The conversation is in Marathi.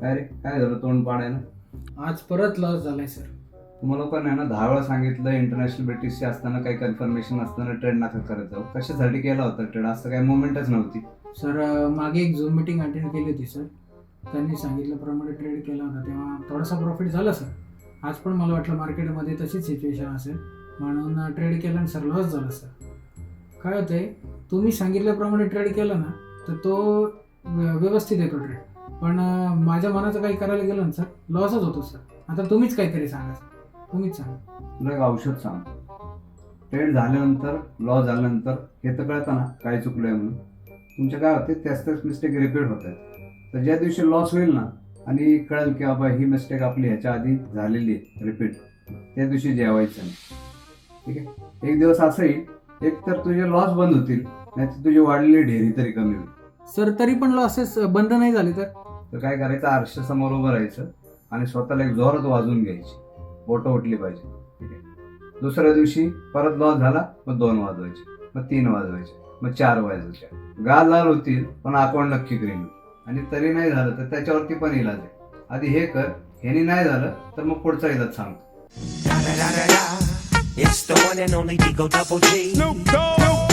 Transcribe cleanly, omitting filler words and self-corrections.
काय रे, काय झालं तोंड पाडायला? आज परत लॉस झालाय सर. तुम्हाला पण आहे ना 10 वेळा सांगितलं इंटरनॅशनल ब्रिटिशची असताना काही कन्फर्मेशन असताना ट्रेड नका करत जाऊ. कशासाठी केला होता ट्रेड? असं काही मुवमेंटच नव्हती. सर मागे एक झूम मीटिंग अटेंड केली होती सर. त्यांनी सांगितल्याप्रमाणे ट्रेड केला होता तेव्हा थोडासा प्रॉफिट झाला सर. आज पण मला वाटलं मार्केटमध्ये तशीच सिच्युएशन असेल म्हणून ट्रेड केला आणि सर लॉस झाला सर. काय होतंय, तुम्ही सांगितल्याप्रमाणे ट्रेड केला ना तर तो व्यवस्थित येतो ट्रेड, पण माझ्या मनाचं काही करायला गेलं ना सर लॉसच होतो सर. आता तुम्हीच काहीतरी सांगा सर, तुम्हीच सांगा. तुला एक औषध सांगतो. ट्रेड झाल्यानंतर लॉस झाल्यानंतर हे तर कळतं ना काय चुकलंय म्हणून. तुमचे काय होते त्याच मिस्टेक रिपीट होत आहेत. तर ज्या दिवशी लॉस होईल ना आणि कळेल की बाबा ही मिस्टेक आपली ह्याच्या आधी झालेली आहे रिपीट, त्या दिवशी जेवायचं नाही. ठीक आहे, एक दिवस असं येईल एक तर तुझे लॉस बंद होतील, नाही तर तुझी वाढलेली ढेरी तरी कमी होईल. सर तरी पण लॉसेस बंद नाही झाले तर काय करायचं, आरशासमोर उभं राहायचं आणि स्वतःला एक जोरात वाजवून घ्यायची, बोटं उठली पाहिजे. ठीक आहे, दुसऱ्या दिवशी परत लॉस झाला मग 2 वाजवायचे, मग 3 वाजवायचे, मग 4 वाजवायचे. गाल लाल होतील पण अकाउंट नक्की ग्रीन होईल. आणि तरी नाही झालं तर त्याच्यावरती पण इलाज आहे. आधी हे कर, ह्यानी नाही झालं तर मग पुढचा इलाज सांगतो. It's the one and only Digo Double G. Snoop Dogg.